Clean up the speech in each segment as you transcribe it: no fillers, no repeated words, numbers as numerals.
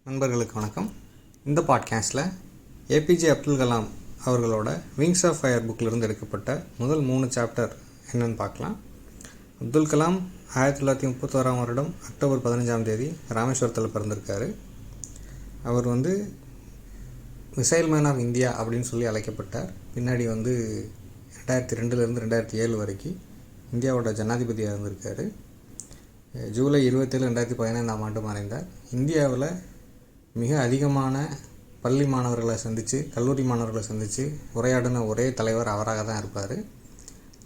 நண்பர்களுக்கு வணக்கம். இந்த பாட்காஸ்ட்டில் ஏபிஜே அப்துல் கலாம் அவர்களோட விங்ஸ் ஆஃப் ஃபயர் புக்கிலிருந்து எடுக்கப்பட்ட முதல் 3 சாப்டர் என்னென்னு பார்க்கலாம். அப்துல் கலாம் 1931 அக்டோபர் 15 ராமேஸ்வரத்தில் பிறந்திருக்காரு. அவர் மிசைல் மேன் ஆஃப் இந்தியா அப்படின்னு சொல்லி அழைக்கப்பட்டார். பின்னாடி 2002 2007 வரைக்கும் இந்தியாவோட ஜனாதிபதியாக இருந்திருக்காரு. ஜூலை 27 2015 மறைந்தார். இந்தியாவில் மிக அதிகமான பள்ளி மாணவர்களை சந்தித்து கல்லூரி மாணவர்களை சந்தித்து உரையாடின ஒரே தலைவர் அவராக தான் இருப்பார்.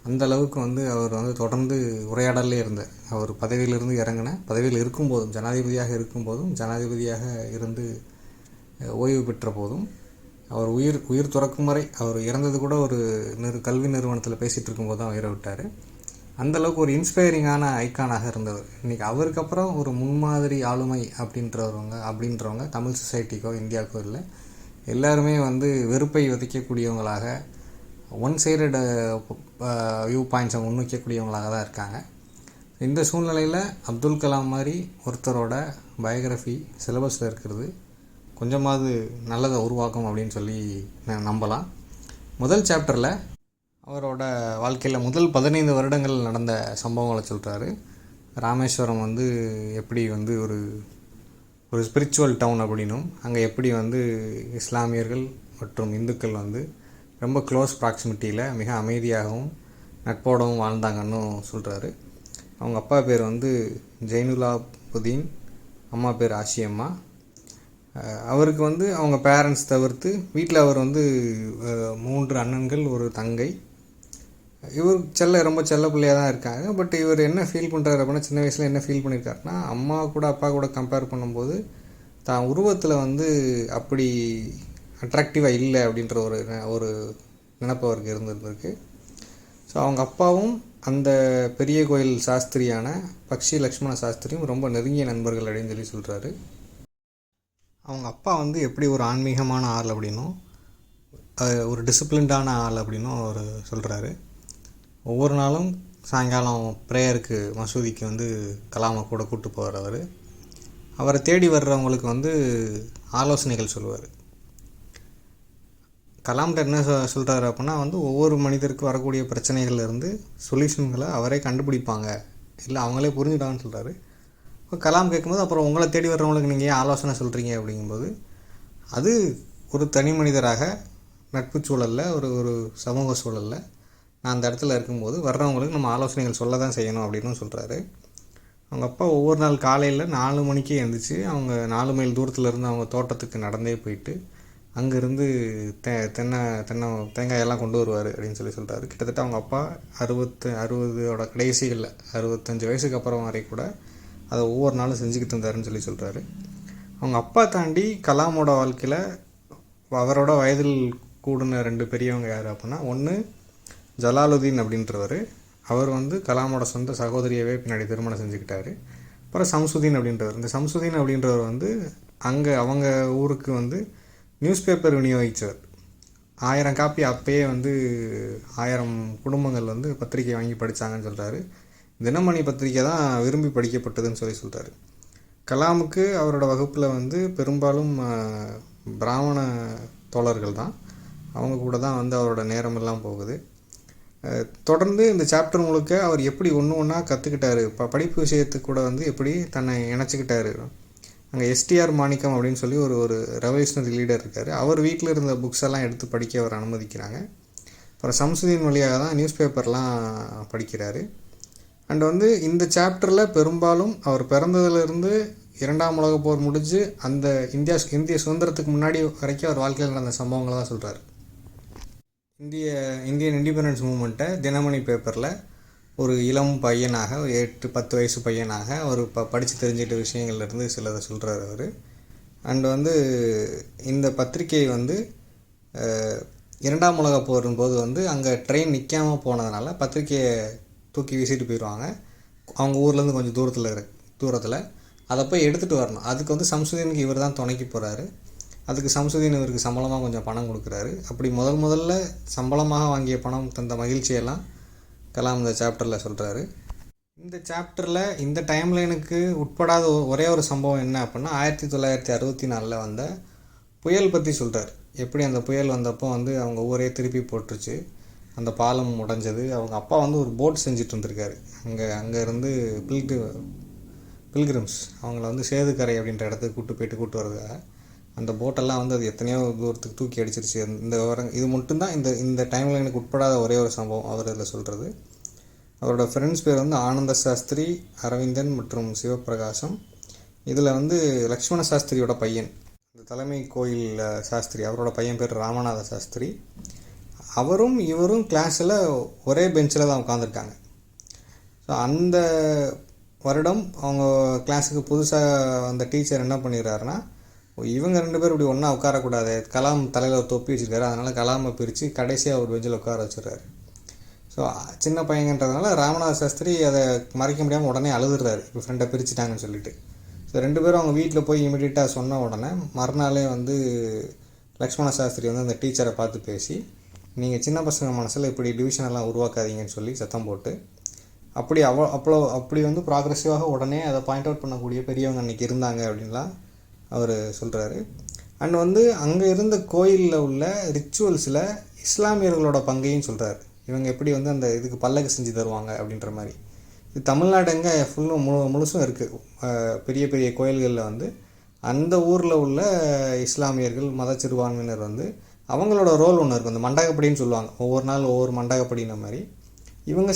அந்த அளவுக்கு அவர் தொடர்ந்து உரையாடலே இருந்தார். அவர் பதவியில் இருக்கும்போதும் ஜனாதிபதியாக இருந்து ஓய்வு பெற்ற போதும் அவர் உயிர் துறக்கும் வரை, அவர் இறந்தது கூட ஒரு கல்வி நிறுவனத்தில் பேசிகிட்டு இருக்கும்போது தான் உயிரை விட்டார். அந்தளவுக்கு ஒரு இன்ஸ்பைரிங்கான ஐக்கானாக இருந்தவர். இன்றைக்கி அவருக்கு அப்புறம் ஒரு முன்மாதிரி ஆளுமை அப்படின்றவங்க தமிழ் சொசைட்டிக்கோ இந்தியாவுக்கோ இல்லை. எல்லாருமே வெறுப்பை விதைக்கக்கூடியவங்களாக, ஒன் சைடட் வியூ பாயிண்ட்ஸை முன்வைக்கக்கூடியவங்களாக தான் இருக்காங்க. இந்த சூழ்நிலையில் அப்துல் கலாம் மாதிரி ஒருத்தரோட பயோகிராஃபி சிலபஸில் இருக்கிறது கொஞ்சமாவது நல்லதை உருவாக்கும் அப்படின்னு சொல்லி நம்பலாம். முதல் சாப்டரில் அவரோட வாழ்க்கையில் முதல் 15 வருடங்கள் நடந்த சம்பவங்களை சொல்கிறாரு. ராமேஸ்வரம் எப்படி ஒரு ஸ்பிரிச்சுவல் டவுன் அப்படின்னும், அங்கே எப்படி இஸ்லாமியர்கள் மற்றும் இந்துக்கள் ரொம்ப க்ளோஸ் ப்ராக்சிமிட்டியில் மிக அமைதியாகவும் நட்போடவும் வாழ்ந்தாங்கன்னு சொல்கிறாரு. அவங்க அப்பா பேர் ஜெயினுலாபுதீன், அம்மா பேர் ஆஷியம்மா. அவருக்கு அவங்க பேரண்ட்ஸ் தவிர்த்து வீட்டில் அவர் 3 அண்ணன்கள், ஒரு தங்கை. இவர் ரொம்ப செல்ல பிள்ளையாக தான் இருக்காங்க. பட் இவர் என்ன ஃபீல் பண்ணுறாரு அப்படின்னா, சின்ன வயசில் என்ன ஃபீல் பண்ணியிருக்காருன்னா, அம்மா கூட அப்பா கூட கம்பேர் பண்ணும்போது தான் உருவத்தில் அப்படி அட்ராக்டிவாக இல்லை அப்படின்ற ஒரு நினப்பு அவருக்கு இருந்திருக்கு. ஸோ அவங்க அப்பாவும் அந்த பெரிய கோயில் சாஸ்திரியான பக்ஷி லக்ஷ்மண சாஸ்திரியும் ரொம்ப நெருங்கிய நண்பர்கள் அப்படின்னு சொல்கிறாரு. அவங்க அப்பா எப்படி ஒரு ஆன்மீகமான ஆள் அப்படின்னும் ஒரு டிசிப்ளின்டான ஆள் அப்படின்னும் அவர் சொல்கிறாரு. ஒவ்வொரு நாளும் சாயங்காலம் ப்ரேயருக்கு மசூதிக்கு கலாமை கூட கூப்பிட்டு போகிறவர். அவரை தேடி வர்றவங்களுக்கு ஆலோசனைகள் சொல்லுவார். கலாம்கிட்ட என்ன சொல்கிறாரு அப்படின்னா, ஒவ்வொரு மனிதருக்கு வரக்கூடிய பிரச்சனைகள்லேருந்து சொல்யூஷன்களை அவரே கண்டுபிடிப்பாங்க, இல்லை அவங்களே புரிஞ்சுட்டாங்கன்னு சொல்கிறாரு. இப்போ கலாம் கேட்கும்போது, அப்புறம் உங்களை தேடி வர்றவங்களுக்கு நீங்கள் ஏன் ஆலோசனை சொல்கிறீங்க அப்படிங்கும்போது, அது ஒரு தனி மனிதராக நட்பு சூழலில் ஒரு சமூக சூழலில் நான் அந்த இடத்துல இருக்கும்போது வர்றவங்களுக்கு நம்ம ஆலோசனைகள் சொல்ல தான் செய்யணும் அப்படின்னு சொல்கிறாரு. அவங்க அப்பா ஒவ்வொரு நாள் காலையில் 4 மணிக்கே எழுந்திரிச்சு அவங்க 4 மைல் தூரத்தில் இருந்து அவங்க தோட்டத்துக்கு நடந்தே போயிட்டு அங்கேருந்து தேங்காயெல்லாம் கொண்டு வருவார் அப்படின்னு சொல்கிறாரு. கிட்டத்தட்ட அவங்க அப்பா 60 கடைசிகளில் 65 வயசுக்கு அப்புறம் வரை கூட அதை ஒவ்வொரு நாளும் செஞ்சுக்கிட்டு இருந்தாருன்னு சொல்கிறாரு. அவங்க அப்பா தாண்டி கலாமோட வாழ்க்கையில் அவரோட வயதில் கூடின 2 பெரியவங்க யார் அப்படின்னா, ஒன்று ஜலாலுதீன் அப்படின்றவர். அவர் கலாமோட சொந்த சகோதரியவே பின்னாடி திருமணம் செஞ்சுக்கிட்டாரு. அப்புறம் சம்சுதீன் அப்படின்றவர். இந்த சம்சுதீன் அப்படின்றவர் அங்கே அவங்க ஊருக்கு நியூஸ் பேப்பர் விநியோகித்தவர். 1000 காப்பி அப்பயே 1000 குடும்பங்கள் பத்திரிக்கை வாங்கி படித்தாங்கன்னு சொல்கிறாரு. தினமணி பத்திரிக்கை தான் விரும்பி படிக்கப்பட்டதுன்னு சொல்கிறாரு. கலாமுக்கு அவரோட வகுப்பில் பெரும்பாலும் பிராமண தோழர்கள் தான். அவங்க கூட தான் அவரோட நேரமெல்லாம் போகுது. தொடர்ந்து இந்த சாப்டர் முழுக்க அவர் எப்படி ஒன்றா கற்றுக்கிட்டாரு, படிப்பு விஷயத்துக்கு கூட எப்படி தன்னை இணைச்சிக்கிட்டாரு. அங்கே எஸ்டிஆர் மாணிக்கம் அப்படின்னு சொல்லி ஒரு ரெவல்யூஷனரி லீடர் இருக்கார். அவர் வீட்டில் இருந்த புக்ஸ் எல்லாம் எடுத்து படிக்க அவர் அனுமதிக்கிறாங்க. அப்புறம் சம்சுதீன் வழியாக தான் நியூஸ் பேப்பர்லாம் படிக்கிறாரு. அண்ட் இந்த சாப்டரில் பெரும்பாலும் அவர் பிறந்ததுலேருந்து 2ஆம் உலகப் போர் முடிஞ்சு அந்த இந்திய சுதந்திரத்துக்கு முன்னாடி வரைக்கும் அவர் வாழ்க்கையில் நடந்த சம்பவங்களை தான் சொல்கிறார். இந்தியன் இண்டிபெண்டன்ஸ் மூமெண்ட்டை தினமணி பேப்பரில் ஒரு இளம் பையனாக, ஒரு 8-10 வயசு பையனாக ஒரு படித்து தெரிஞ்சிட்ட விஷயங்கள்லேருந்து சிலதை சொல்கிறார் அவர். அண்டு இந்த பத்திரிகை 2ஆம் உலகப் போரின் போது அங்கே ட்ரெயின் நிற்காமல் போனதுனால பத்திரிக்கையை தூக்கி வீசிட்டு போயிடுவாங்க. அவங்க ஊர்லேருந்து கொஞ்சம் தூரத்தில் அதை போய் எடுத்துகிட்டு வரணும். அதுக்கு சம்சுதீனுக்கு இவர் தான் துணைக்கி போகிறாரு. அதுக்கு சம்சுதீன் இவருக்கு சம்பளமாக கொஞ்சம் பணம் கொடுக்குறாரு. அப்படி முதல்ல சம்பளமாக வாங்கிய பணம் தந்த மகிழ்ச்சியெல்லாம் கலாம் இந்த சாப்டரில் சொல்கிறாரு. இந்த சாப்டரில் இந்த டைம்லைனுக்கு உட்படாத ஒரே ஒரு சம்பவம் என்ன அப்படின்னா 1964 வந்த புயல் பற்றி சொல்கிறார். எப்படி அந்த புயல் வந்தப்போ வந்து அவங்க ஊரே திருப்பி போட்டுருச்சு, அந்த பாலம் உடைஞ்சது. அவங்க அப்பா வந்து ஒரு போட் செஞ்சுட்டு இருந்திருக்காரு. அங்கே இருந்து பில்கிரிம்ஸ் அவங்கள வந்து சேதுக்கரை அப்படின்ற இடத்துக்கு கூட்டு வர்றதுக்காக அந்த போட்டெல்லாம் வந்து அது எத்தனையோ தூரத்துக்கு தூக்கி அடிச்சிருச்சு. இந்த விவரம் இது மட்டும்தான் இந்த டைம்லைனுக்கு உட்படாத ஒரே ஒரு சம்பவம் அவர் இதில் சொல்கிறது. அவரோட ஃப்ரெண்ட்ஸ் பேர் வந்து ஆனந்த சாஸ்திரி, அரவிந்தன் மற்றும் சிவபிரகாசம். இதில் வந்து லக்ஷ்மண சாஸ்திரியோட பையன், இந்த தலைமை கோயில் சாஸ்திரி, அவரோட பையன் பேர் ராமநாத சாஸ்திரி. அவரும் இவரும் கிளாஸில் ஒரே பெஞ்சில் தான் உட்காந்துருக்காங்க. ஸோ அந்த வருடம் அவங்க கிளாஸுக்கு புதுசாக அந்த டீச்சர் என்ன பண்ணிடுறாருன்னா, இவங்க 2 பேர் இப்படி ஒன்றா உட்காரக்கூடாது, கலாம் தலையில் ஒரு தொப்பி வச்சுருக்காரு, அதனால் கலாமை பிரித்து கடைசியாக ஒரு பெஞ்சில் உட்கார வச்சுருக்காரு. ஸோ சின்ன பையன்றதுனால ராமநாத சாஸ்திரி அதை மறைக்க முடியாமல் உடனே அழுதுறாரு, இப்போ ஃப்ரெண்டை பிரிச்சுட்டாங்கன்னு சொல்லிட்டு. ஸோ 2 பேரும் அவங்க வீட்டில் போய் இமீடியட்டாக சொன்ன உடனே மறுநாளே வந்து லக்ஷ்மண சாஸ்திரி வந்து அந்த டீச்சரை பார்த்து பேசி, நீங்கள் சின்ன பசங்க மனசில் இப்படி டிவிஷனெல்லாம் உருவாக்காதீங்கன்னு சொல்லி சத்தம் போட்டு, அப்படி வந்து ப்ராக்ரெசிவாக உடனே அதை பாயிண்ட் அவுட் பண்ணக்கூடிய பெரியவங்க அன்றைக்கி இருந்தாங்க அப்படின்லாம் அவர் சொல்கிறாரு. அண்ட் வந்து அங்கே இருந்த கோயிலில் உள்ள ரிச்சுவல்ஸில் இஸ்லாமியர்களோட பங்கையும் சொல்கிறார். இவங்க எப்படி வந்து அந்த இதுக்கு பல்லக்கு செஞ்சு தருவாங்க அப்படின்ற மாதிரி. இது தமிழ்நாடு எங்கே ஃபுல்லும் முழுசும் இருக்குது. பெரிய பெரிய கோயில்களில் வந்து அந்த ஊரில் உள்ள இஸ்லாமியர்கள் மத சிறுபான்மையினர் வந்து அவங்களோட ரோல் ஒன்று இருக்கும். அந்த மண்டகப்படின்னு சொல்லுவாங்க, ஒவ்வொரு நாள் ஒவ்வொரு மண்டகப்படின மாதிரி இவங்க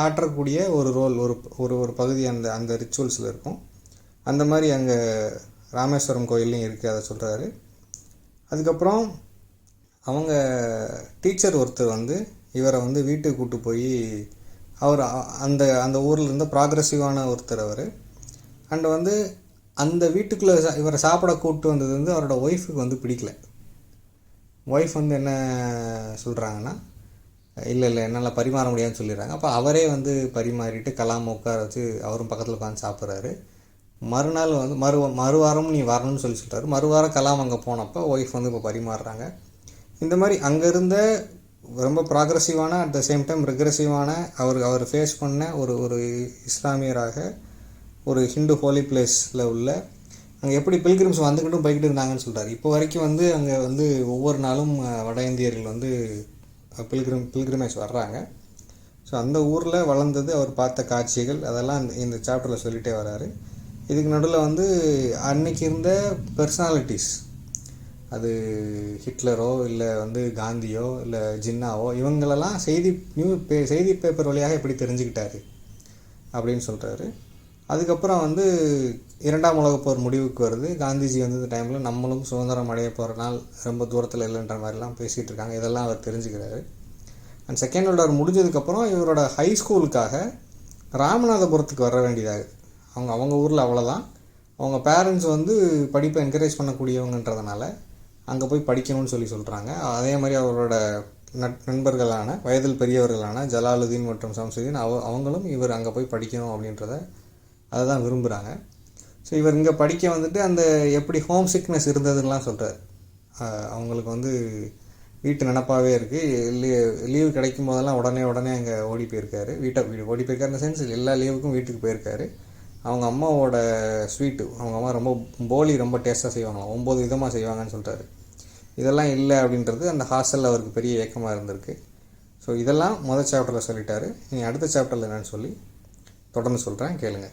ஆற்றக்கூடிய ஒரு ரோல், ஒரு பகுதி அந்த ரிச்சுவல்ஸில் இருக்கும். அந்த மாதிரி அங்கே ராமேஸ்வரம் கோயில்லையும் இருக்குது, அதை சொல்கிறாரு. அதுக்கப்புறம் அவங்க டீச்சர் ஒருத்தர் வந்து இவரை வந்து வீட்டுக்கு கூப்பிட்டு போய், அவர் அந்த ஊரில் இருந்த ப்ராக்ரெசிவான ஒருத்தர் அவர். அண்ட் வந்து அந்த வீட்டுக்குள்ளே இவரை சாப்பிட கூப்பிட்டு வந்தது வந்து அவரோட ஒய்ஃபுக்கு வந்து பிடிக்கல. ஒய்ஃப் வந்து என்ன சொல்கிறாங்கன்னா, இல்லை என்னால் பரிமாற முடியாதுன்னு சொல்லிடுறாங்க. அப்போ அவரே வந்து பரிமாறிட்டு கலாம் உட்கார வச்சு அவரும் பக்கத்தில் உட்காந்து சாப்பிட்றாரு. மறுநாள் வந்து மறுவாரம் நீ வரணும்னு சொல்கிறாரு. மறுவாரம் கலாம் அங்கே போனப்போ ஒய்ஃப் வந்து இப்போ பரிமாறுறாங்க. இந்த மாதிரி அங்கே இருந்த ரொம்ப ப்ராக்ரெசிவான அட் த சேம் டைம் ரெக்ரெசிவான அவர் ஃபேஸ் பண்ண ஒரு இஸ்லாமியராக ஒரு ஹிந்து ஹோலி பிளேஸில் உள்ள அங்கே எப்படி பில்கிரிம்ஸ் வந்துக்கிட்டும் போய்கிட்டு இருந்தாங்கன்னு சொல்கிறார். இப்போ வரைக்கும் வந்து அங்கே வந்து ஒவ்வொரு நாளும் வட இந்தியர்கள் வந்து பில்கிரிமேஜ் வர்றாங்க. ஸோ அந்த ஊரில் வளர்ந்தது, அவர் பார்த்த காட்சிகள், அதெல்லாம் இந்த சாப்டரில் சொல்லிகிட்டே வர்றாரு. இதுக்கு நடுவில் வந்து அன்னைக்கு இருந்த பர்சனாலிட்டிஸ், அது ஹிட்லரோ இல்லை வந்து காந்தியோ இல்லை ஜின்னாவோ, இவங்களெல்லாம் செய்தி பேப்பர் வழியாக எப்படி தெரிஞ்சுக்கிட்டாரு அப்படின்னு சொல்கிறாரு. அதுக்கப்புறம் வந்து 2ஆம் உலகப் போர் முடிவுக்கு வருது. காந்திஜி வந்து இந்த டைமில் நம்மளும் சுதந்திரம் அடைய போகிற நாள் ரொம்ப தூரத்தில் இல்லைன்ற மாதிரிலாம் பேசிகிட்டு இருக்காங்க. இதெல்லாம் அவர் தெரிஞ்சுக்கிறாரு. அண்ட் செகண்ட் வேர்ல்டு வார் முடிஞ்சதுக்கப்புறம் இவரோட ஹை ஸ்கூலுக்காக ராமநாதபுரத்துக்கு வர வேண்டியதாகுது. அவங்க ஊரில் அவ்வளோதான். அவங்க பேரண்ட்ஸ் வந்து படிப்பை என்கரேஜ் பண்ணக்கூடியவங்கன்றதுனால அங்கே போய் படிக்கணும்னு சொல்கிறாங்க. அதே மாதிரி அவரோட நண்பர்களான வயதில் பெரியவர்களான ஜலாலுதீன் மற்றும் சம்சுதீன் அவங்களும் இவர் அங்கே போய் படிக்கணும் அப்படின்றத அதை தான் விரும்புகிறாங்க. ஸோ இவர் இங்கே படிக்க வந்துட்டு அந்த எப்படி ஹோம் சிக்னஸ் இருந்ததுன்னெலாம் சொல்கிறார். அவங்களுக்கு வந்து வீட்டு நினப்பாகவே இருக்குது. லீவு கிடைக்கும் போதெல்லாம் உடனே அங்கே ஓடி போயிருக்காரு. ஓடி போயிருக்காரு இந்த சென்ஸ் எல்லா லீவுக்கும் வீட்டுக்கு போயிருக்காரு. அவங்க அம்மாவோட ஸ்வீட்டு, அவங்க அம்மா ரொம்ப டேஸ்ட்டாக செய்வாங்க, 9 விதமாக செய்வாங்கன்னு சொல்கிறாரு. இதெல்லாம் இல்லை அப்படின்றது அந்த ஹாஸ்டலில் அவருக்கு பெரிய ஏக்கமாக இருந்திருக்கு. ஸோ இதெல்லாம் முதல் சாப்டரில் சொல்லிட்டாரு. நீ அடுத்த சாப்டரில் என்னென்னு சொல்லி தொடர்ந்து சொல்கிறேன், கேளுங்க.